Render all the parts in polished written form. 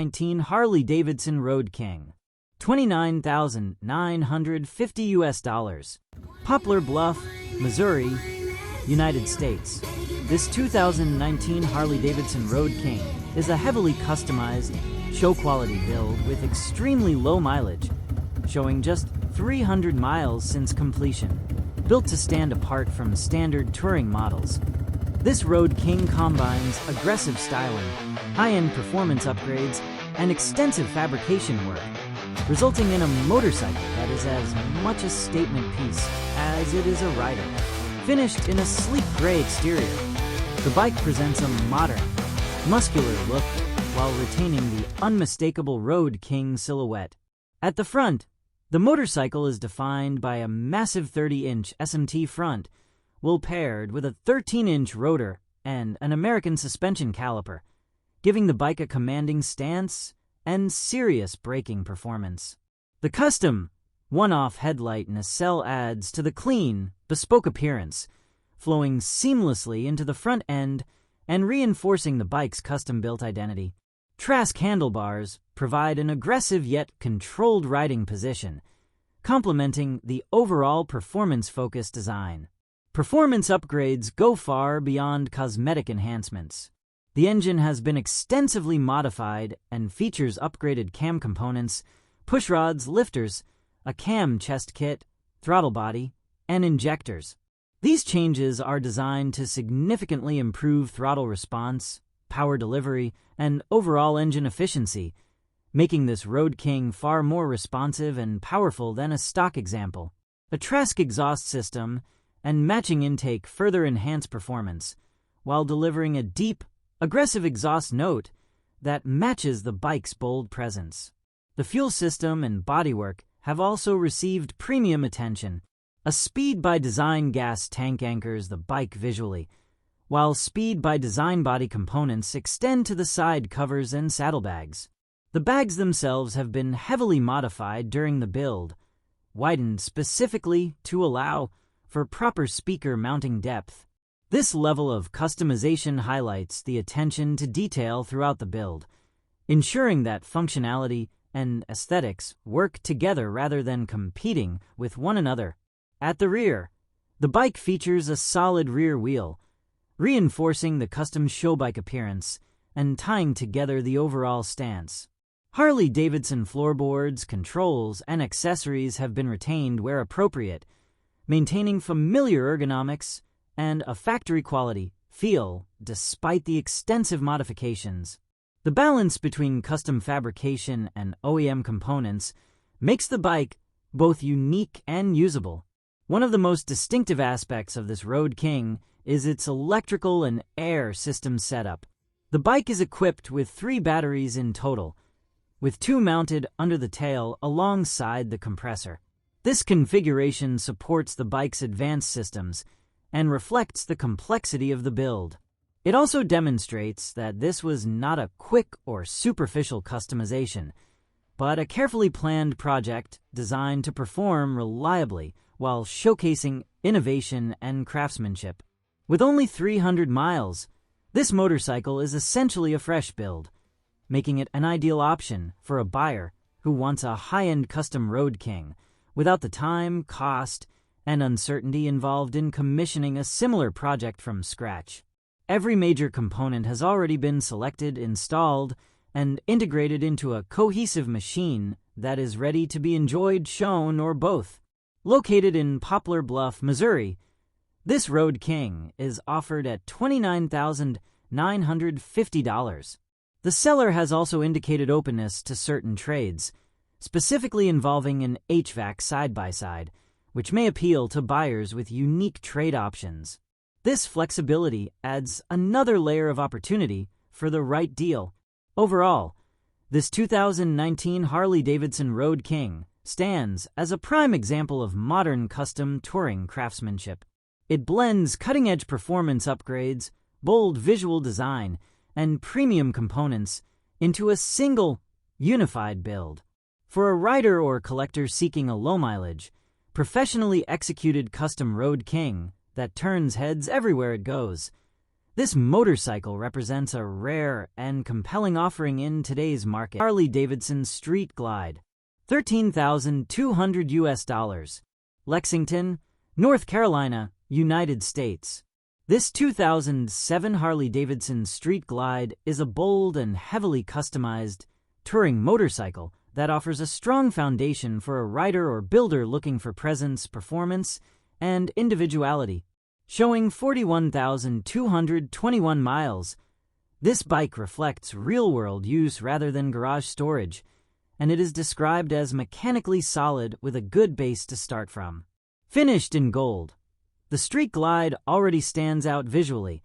19 Harley-Davidson Road King, $29,950. Poplar Bluff, Missouri, United States. This 2019 Harley-Davidson Road King is a heavily customized, show-quality build with extremely low mileage, showing just 300 miles since completion. Built to stand apart from standard touring models, this Road King combines aggressive styling, high-end performance upgrades, and extensive fabrication work, resulting in a motorcycle that is as much a statement piece as it is a rider. Finished in a sleek gray exterior, the bike presents a modern, muscular look while retaining the unmistakable Road King silhouette. At the front, the motorcycle is defined by a massive 30-inch SMT front, while paired with a 13-inch rotor and an American suspension caliper, giving the bike a commanding stance and serious braking performance. The custom, one-off headlight nacelle adds to the clean, bespoke appearance, flowing seamlessly into the front end and reinforcing the bike's custom-built identity. Trask handlebars provide an aggressive yet controlled riding position, complementing the overall performance-focused design. Performance upgrades go far beyond cosmetic enhancements. The engine has been extensively modified and features upgraded cam components, pushrods, lifters, a cam chest kit, throttle body, and injectors. These changes are designed to significantly improve throttle response, power delivery, and overall engine efficiency, making this Road King far more responsive and powerful than a stock example. A Trask exhaust system and matching intake further enhance performance, while delivering a deep, aggressive exhaust note that matches the bike's bold presence. The fuel system and bodywork have also received premium attention. A Speed by Design gas tank anchors the bike visually, while Speed by Design body components extend to the side covers and saddlebags. The bags themselves have been heavily modified during the build, widened specifically to allow for proper speaker mounting depth. This level of customization highlights the attention to detail throughout the build, ensuring that functionality and aesthetics work together rather than competing with one another. At the rear, the bike features a solid rear wheel, reinforcing the custom show bike appearance and tying together the overall stance. Harley-Davidson floorboards, controls, and accessories have been retained where appropriate, maintaining familiar ergonomics and a factory-quality feel despite the extensive modifications. The balance between custom fabrication and OEM components makes the bike both unique and usable. One of the most distinctive aspects of this Road King is its electrical and air system setup. The bike is equipped with 3 batteries in total, with 2 mounted under the tail alongside the compressor. This configuration supports the bike's advanced systems and reflects the complexity of the build. It also demonstrates that this was not a quick or superficial customization, but a carefully planned project designed to perform reliably while showcasing innovation and craftsmanship. With only 300 miles, this motorcycle is essentially a fresh build, making it an ideal option for a buyer who wants a high-end custom Road King without the time, cost, and uncertainty involved in commissioning a similar project from scratch. Every major component has already been selected, installed, and integrated into a cohesive machine that is ready to be enjoyed, shown, or both. Located in Poplar Bluff, Missouri, this Road King is offered at $29,950. The seller has also indicated openness to certain trades, specifically involving an HVAC side-by-side, which may appeal to buyers with unique trade options. This flexibility adds another layer of opportunity for the right deal. Overall, this 2019 Harley-Davidson Road King stands as a prime example of modern custom touring craftsmanship. It blends cutting-edge performance upgrades, bold visual design, and premium components into a single, unified build. For a rider or collector seeking a low mileage, professionally executed custom Road King that turns heads everywhere it goes, This motorcycle represents a rare and compelling offering in today's market. Harley-Davidson Street Glide, $13,200, Lexington, North Carolina, United States. This 2007 Harley-Davidson Street Glide is a bold and heavily customized touring motorcycle that offers a strong foundation for a rider or builder looking for presence, performance, and individuality. Showing 41,221 miles, this bike reflects real-world use rather than garage storage, and it is described as mechanically solid with a good base to start from. Finished in gold, the Street Glide already stands out visually,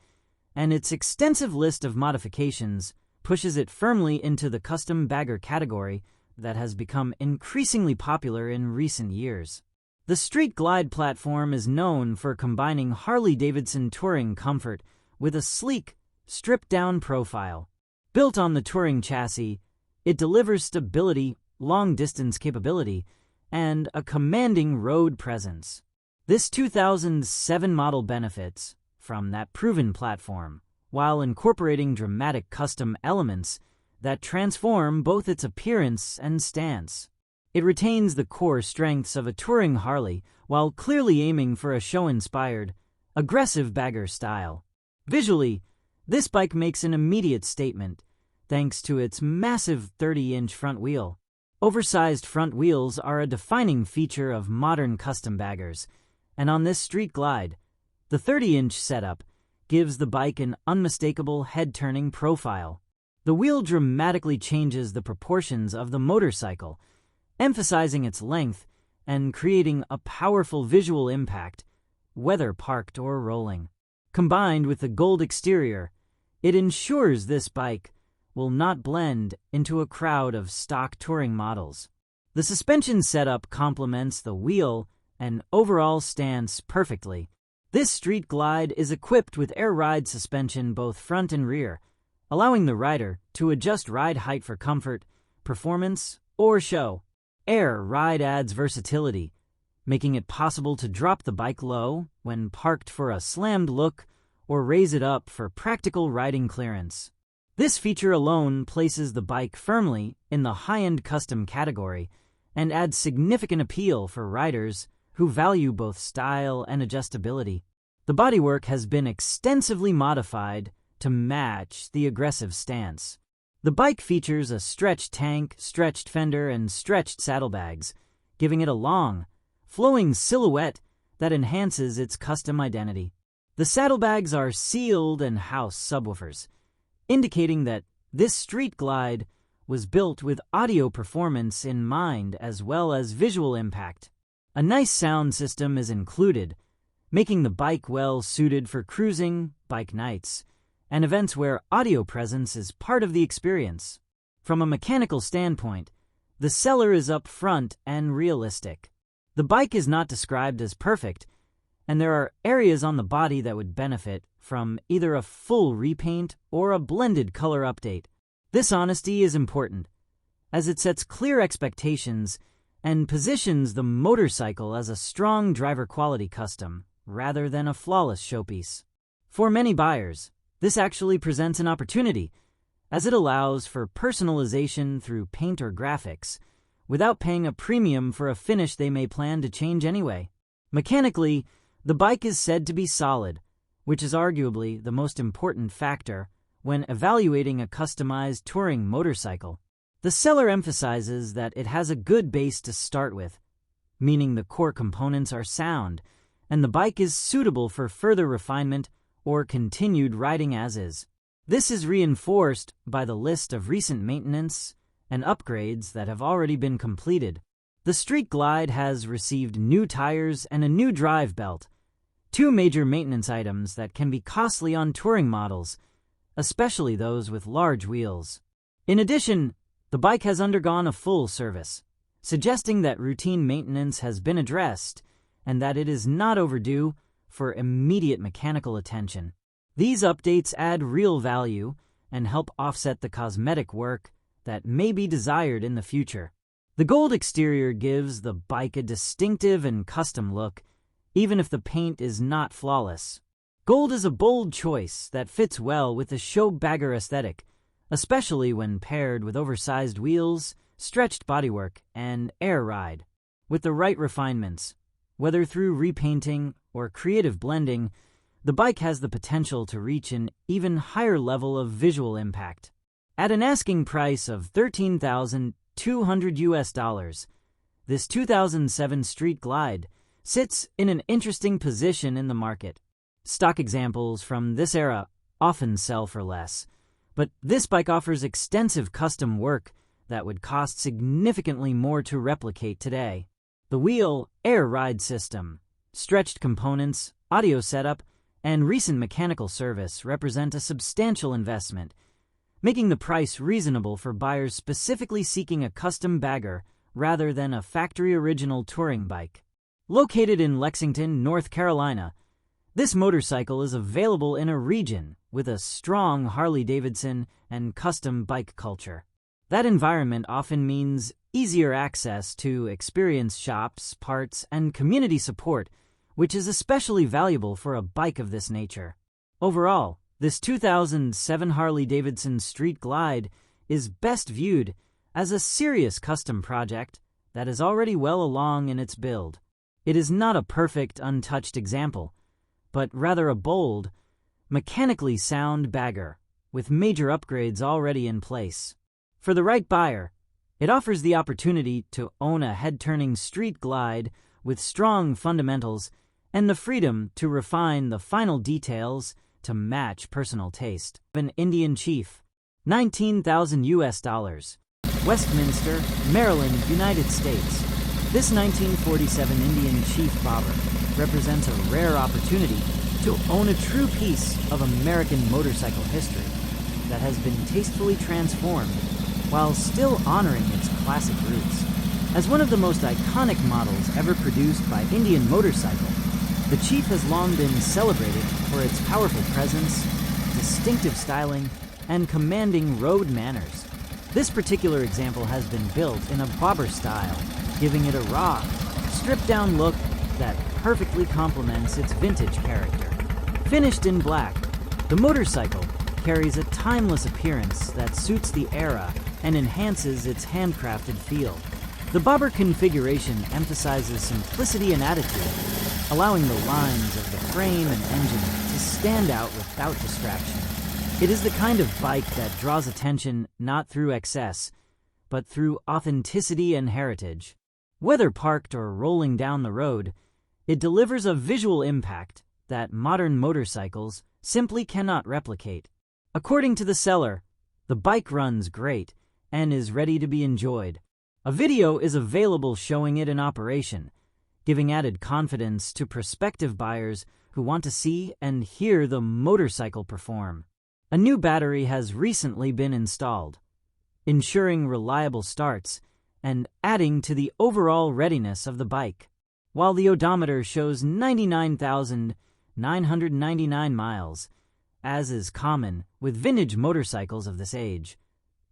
and its extensive list of modifications pushes it firmly into the custom bagger category that has become increasingly popular in recent years. The Street Glide platform is known for combining Harley-Davidson touring comfort with a sleek, stripped-down profile. Built on the touring chassis, it delivers stability, long-distance capability, and a commanding road presence. This 2007 model benefits from that proven platform, while incorporating dramatic custom elements that transform both its appearance and stance. It retains the core strengths of a touring Harley while clearly aiming for a show-inspired, aggressive bagger style. Visually, this bike makes an immediate statement thanks to its massive 30-inch front wheel. Oversized front wheels are a defining feature of modern custom baggers, and on this Street Glide, the 30-inch setup gives the bike an unmistakable head-turning profile. The wheel dramatically changes the proportions of the motorcycle, emphasizing its length and creating a powerful visual impact, whether parked or rolling. Combined with the gold exterior, it ensures this bike will not blend into a crowd of stock touring models. The suspension setup complements the wheel and overall stance perfectly. This Street Glide is equipped with air ride suspension both front and rear, allowing the rider to adjust ride height for comfort, performance, or show. Air ride adds versatility, making it possible to drop the bike low when parked for a slammed look or raise it up for practical riding clearance. This feature alone places the bike firmly in the high-end custom category and adds significant appeal for riders who value both style and adjustability. The bodywork has been extensively modified to match the aggressive stance. The bike features a stretched tank, stretched fender, and stretched saddlebags, giving it a long, flowing silhouette that enhances its custom identity. The saddlebags are sealed and house subwoofers, indicating that this Street Glide was built with audio performance in mind as well as visual impact. A nice sound system is included, making the bike well suited for cruising, bike nights, and events where audio presence is part of the experience. From a mechanical standpoint, the seller is upfront and realistic. The bike is not described as perfect, and there are areas on the body that would benefit from either a full repaint or a blended color update. This honesty is important, as it sets clear expectations and positions the motorcycle as a strong driver quality custom rather than a flawless showpiece. For many buyers, this actually presents an opportunity, as it allows for personalization through paint or graphics, without paying a premium for a finish they may plan to change anyway. Mechanically, the bike is said to be solid, which is arguably the most important factor when evaluating a customized touring motorcycle. The seller emphasizes that it has a good base to start with, meaning the core components are sound, and the bike is suitable for further refinement or continued riding as is. This is reinforced by the list of recent maintenance and upgrades that have already been completed. The Street Glide has received new tires and a new drive belt, two major maintenance items that can be costly on touring models, especially those with large wheels. In addition, the bike has undergone a full service, suggesting that routine maintenance has been addressed and that it is not overdue for immediate mechanical attention. These updates add real value and help offset the cosmetic work that may be desired in the future. The gold exterior gives the bike a distinctive and custom look, even if the paint is not flawless. Gold is a bold choice that fits well with the show bagger aesthetic, especially when paired with oversized wheels, stretched bodywork, and air ride. With the right refinements, whether through repainting or creative blending, the bike has the potential to reach an even higher level of visual impact. At an asking price of $13,200, this 2007 Street Glide sits in an interesting position in the market. Stock examples from this era often sell for less, but this bike offers extensive custom work that would cost significantly more to replicate today. The wheel air ride system, stretched components, audio setup, and recent mechanical service represent a substantial investment, making the price reasonable for buyers specifically seeking a custom bagger rather than a factory-original touring bike. Located in Lexington, North Carolina, this motorcycle is available in a region with a strong Harley-Davidson and custom bike culture. That environment often means easier access to experienced shops, parts, and community support, which is especially valuable for a bike of this nature. Overall, this 2007 Harley-Davidson Street Glide is best viewed as a serious custom project that is already well along in its build. It is not a perfect, untouched example, but rather a bold, mechanically sound bagger with major upgrades already in place. For the right buyer, it offers the opportunity to own a head-turning Street Glide with strong fundamentals and the freedom to refine the final details to match personal taste. An Indian Chief, $19,000, Westminster, Maryland, United States. This 1947 Indian Chief bobber represents a rare opportunity to own a true piece of American motorcycle history that has been tastefully transformed while still honoring its classic roots. As one of the most iconic models ever produced by Indian Motorcycle, the Chief has long been celebrated for its powerful presence, distinctive styling, and commanding road manners. This particular example has been built in a bobber style, giving it a raw, stripped-down look that perfectly complements its vintage character. Finished in black, the motorcycle carries a timeless appearance that suits the era and enhances its handcrafted feel. The bobber configuration emphasizes simplicity and attitude, allowing the lines of the frame and engine to stand out without distraction. It is the kind of bike that draws attention not through excess, but through authenticity and heritage. Whether parked or rolling down the road, it delivers a visual impact that modern motorcycles simply cannot replicate. According to the seller, the bike runs great and is ready to be enjoyed. A video is available showing it in operation, giving added confidence to prospective buyers who want to see and hear the motorcycle perform. A new battery has recently been installed, ensuring reliable starts and adding to the overall readiness of the bike. While the odometer shows 99,999 miles, as is common with vintage motorcycles of this age,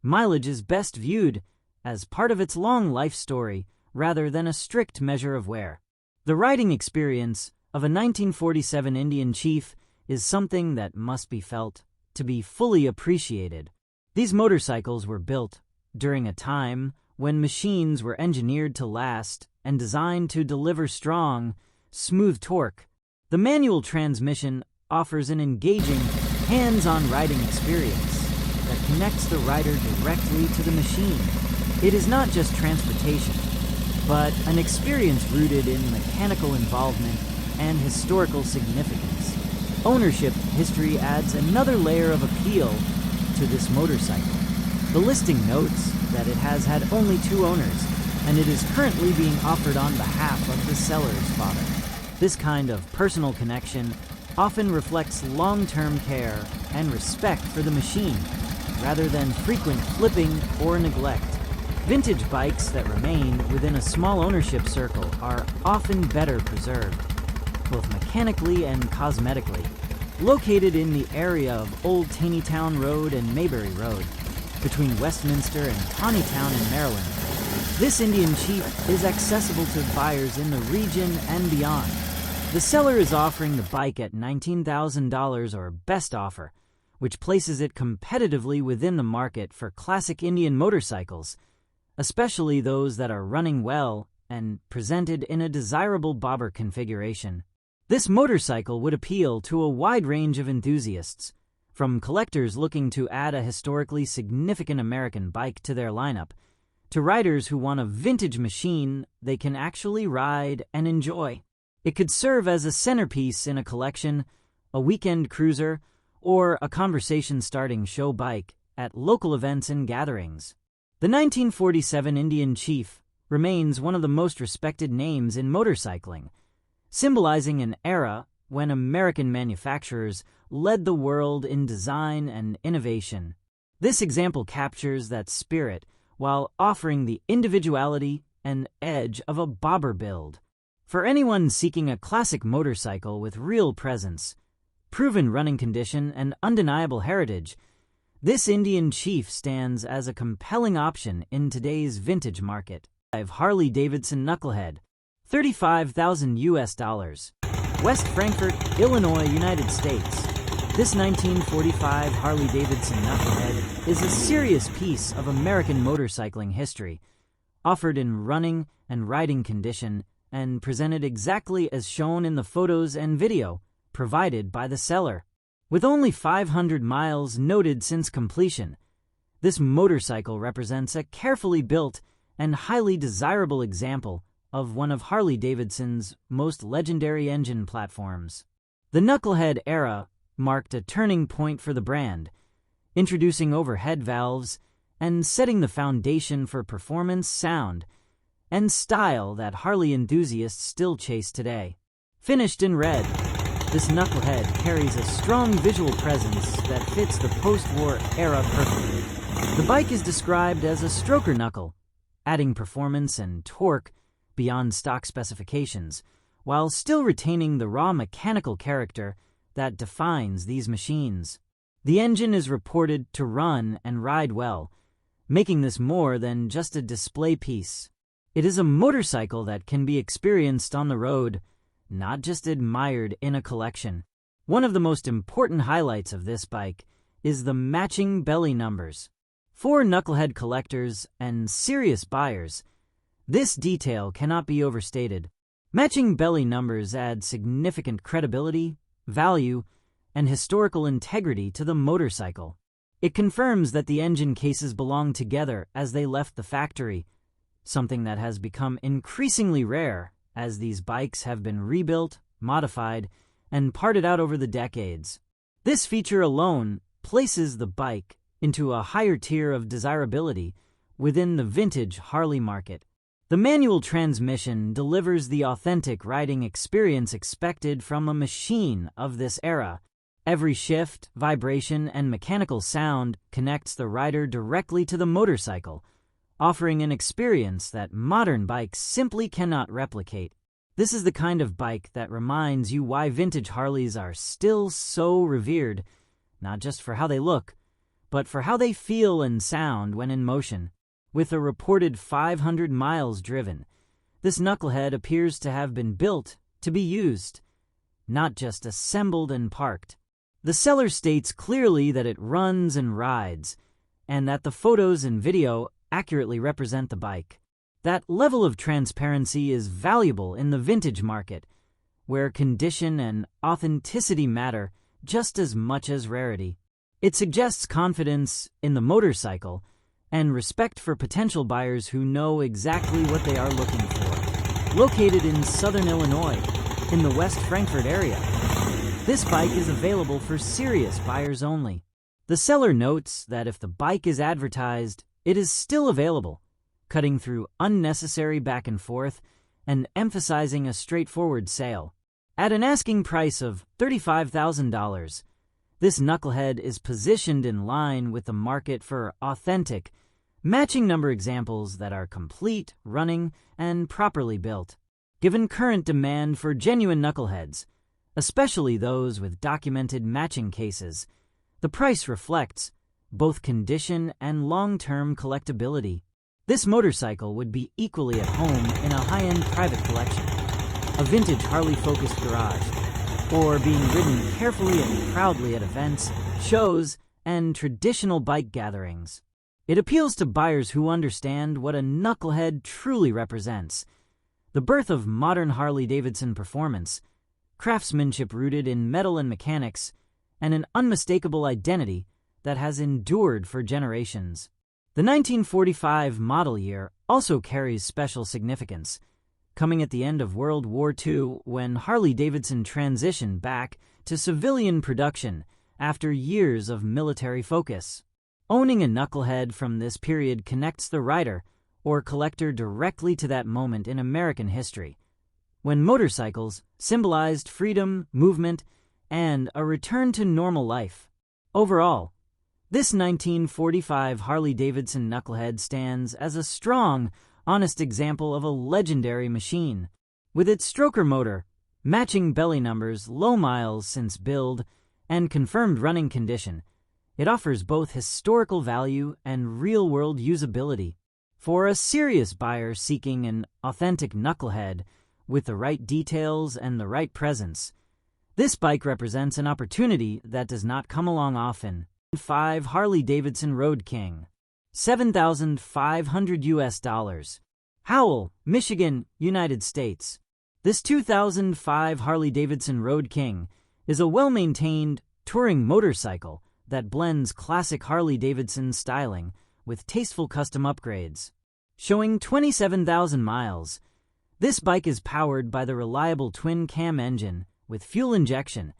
mileage is best viewed as part of its long life story rather than a strict measure of wear. The riding experience of a 1947 Indian Chief is something that must be felt to be fully appreciated. These motorcycles were built during a time when machines were engineered to last and designed to deliver strong, smooth torque. The manual transmission offers an engaging, hands-on riding experience that connects the rider directly to the machine. It is not just transportation, but an experience rooted in mechanical involvement and historical significance. Ownership history adds another layer of appeal to this motorcycle. The listing notes that it has had only 2 owners, and it is currently being offered on behalf of the seller's father. This kind of personal connection often reflects long-term care and respect for the machine, rather than frequent flipping or neglect. Vintage bikes that remain within a small ownership circle are often better preserved, both mechanically and cosmetically. Located in the area of Old Taneytown Road and Mayberry Road, between Westminster and Taneytown in Maryland, this Indian Chief is accessible to buyers in the region and beyond. The seller is offering the bike at $19,000 or best offer, which places it competitively within the market for classic Indian motorcycles, especially those that are running well and presented in a desirable bobber configuration. This motorcycle would appeal to a wide range of enthusiasts, from collectors looking to add a historically significant American bike to their lineup, to riders who want a vintage machine they can actually ride and enjoy. It could serve as a centerpiece in a collection, a weekend cruiser, or a conversation-starting show bike at local events and gatherings. The 1947 Indian Chief remains one of the most respected names in motorcycling, symbolizing an era when American manufacturers led the world in design and innovation. This example captures that spirit while offering the individuality and edge of a bobber build. For anyone seeking a classic motorcycle with real presence, proven running condition, and undeniable heritage, this Indian Chief stands as a compelling option in today's vintage market. Harley-Davidson Knucklehead, $35,000 West Frankfort, Illinois, United States. This 1945 Harley-Davidson Knucklehead is a serious piece of American motorcycling history, offered in running and riding condition and presented exactly as shown in the photos and video provided by the seller. With only 500 miles noted since completion, this motorcycle represents a carefully built and highly desirable example of one of Harley-Davidson's most legendary engine platforms. The Knucklehead era marked a turning point for the brand, introducing overhead valves and setting the foundation for performance, sound, and style that Harley enthusiasts still chase today. Finished in red, this Knucklehead carries a strong visual presence that fits the post-war era perfectly. The bike is described as a stroker knuckle, adding performance and torque beyond stock specifications, while still retaining the raw mechanical character that defines these machines. The engine is reported to run and ride well, making this more than just a display piece. It is a motorcycle that can be experienced on the road, not just admired in a collection. One of the most important highlights of this bike is the matching belly numbers. For Knucklehead collectors and serious buyers, this detail cannot be overstated. Matching belly numbers add significant credibility, value, and historical integrity to the motorcycle. It confirms that the engine cases belong together as they left the factory, something that has become increasingly rare as these bikes have been rebuilt, modified, and parted out over the decades. This feature alone places the bike into a higher tier of desirability within the vintage Harley market. The manual transmission delivers the authentic riding experience expected from a machine of this era. Every shift, vibration, and mechanical sound connects the rider directly to the motorcycle, offering an experience that modern bikes simply cannot replicate. This is the kind of bike that reminds you why vintage Harleys are still so revered, not just for how they look, but for how they feel and sound when in motion. With a reported 500 miles driven, this Knucklehead appears to have been built to be used, not just assembled and parked. The seller states clearly that it runs and rides, and that the photos and video accurately represent the bike. That level of transparency is valuable in the vintage market, where condition and authenticity matter just as much as rarity. It suggests confidence in the motorcycle and respect for potential buyers who know exactly what they are looking for. Located in southern Illinois, in the West Frankfort area, this bike is available for serious buyers only. The seller notes that if the bike is advertised, it is still available, cutting through unnecessary back and forth and emphasizing a straightforward sale. At an asking price of $35,000, this Knucklehead is positioned in line with the market for authentic, matching number examples that are complete, running, and properly built. Given current demand for genuine Knuckleheads, especially those with documented matching cases, the price reflects both condition and long-term collectability. This motorcycle would be equally at home in a high-end private collection. a vintage Harley-focused garage, or being ridden carefully and proudly at events, shows, and traditional bike gatherings. It appeals to buyers who understand what a knucklehead truly represents: the birth of modern Harley-Davidson performance, craftsmanship rooted in metal and mechanics, and an unmistakable identity that has endured for generations. The 1945 model year also carries special significance, coming at the end of World War II when Harley-Davidson transitioned back to civilian production after years of military focus. Owning a knucklehead from this period connects the rider or collector directly to that moment in American history, when motorcycles symbolized freedom, movement, and a return to normal life. Overall, this 1945 Harley-Davidson knucklehead stands as a strong, honest example of a legendary machine. With its stroker motor, matching belly numbers, low miles since build, and confirmed running condition, it offers both historical value and real-world usability. For a serious buyer seeking an authentic knucklehead with the right details and the right presence, this bike represents an opportunity that does not come along often. 5 Harley-Davidson Road King, $7,500. Howell, Michigan, United States. This 2005 Harley-Davidson Road King is a well-maintained touring motorcycle that blends classic Harley-Davidson styling with tasteful custom upgrades. Showing 27,000 miles, this bike is powered by the reliable twin-cam engine with fuel injection,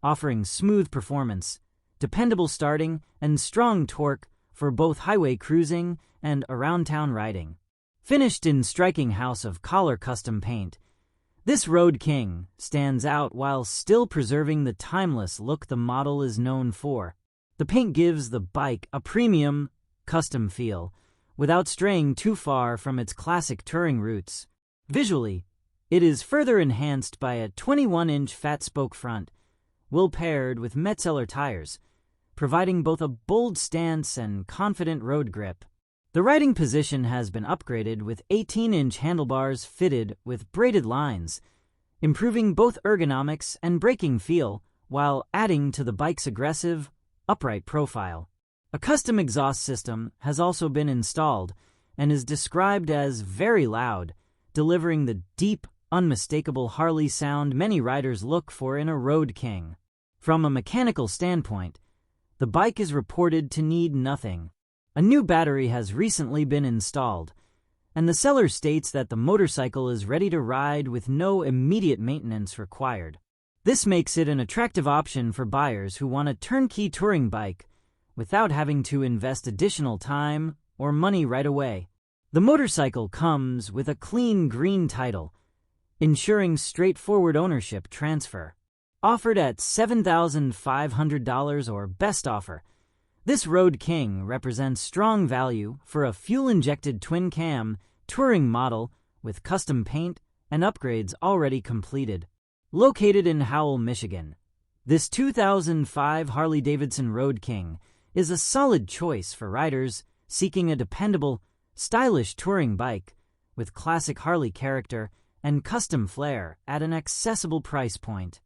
offering smooth performance, dependable starting, and strong torque for both highway cruising and around-town riding. Finished in striking House of Collar custom paint, this Road King stands out while still preserving the timeless look the model is known for. The paint gives the bike a premium, custom feel, without straying too far from its classic touring roots. Visually, it is further enhanced by a 21-inch fat spoke front, well paired with Metzeler tires, providing both a bold stance and confident road grip. The riding position has been upgraded with 18-inch handlebars fitted with braided lines, improving both ergonomics and braking feel while adding to the bike's aggressive, upright profile. A custom exhaust system has also been installed and is described as very loud, delivering the deep, unmistakable Harley sound many riders look for in a Road King. From a mechanical standpoint, the bike is reported to need nothing. A new battery has recently been installed, and the seller states that the motorcycle is ready to ride with no immediate maintenance required. This makes it an attractive option for buyers who want a turnkey touring bike without having to invest additional time or money right away. The motorcycle comes with a clean green title, ensuring straightforward ownership transfer. Offered at $7,500 or best offer, this Road King represents strong value for a fuel-injected twin-cam touring model with custom paint and upgrades already completed. Located in Howell, Michigan, this 2005 Harley-Davidson Road King is a solid choice for riders seeking a dependable, stylish touring bike with classic Harley character and custom flair at an accessible price point.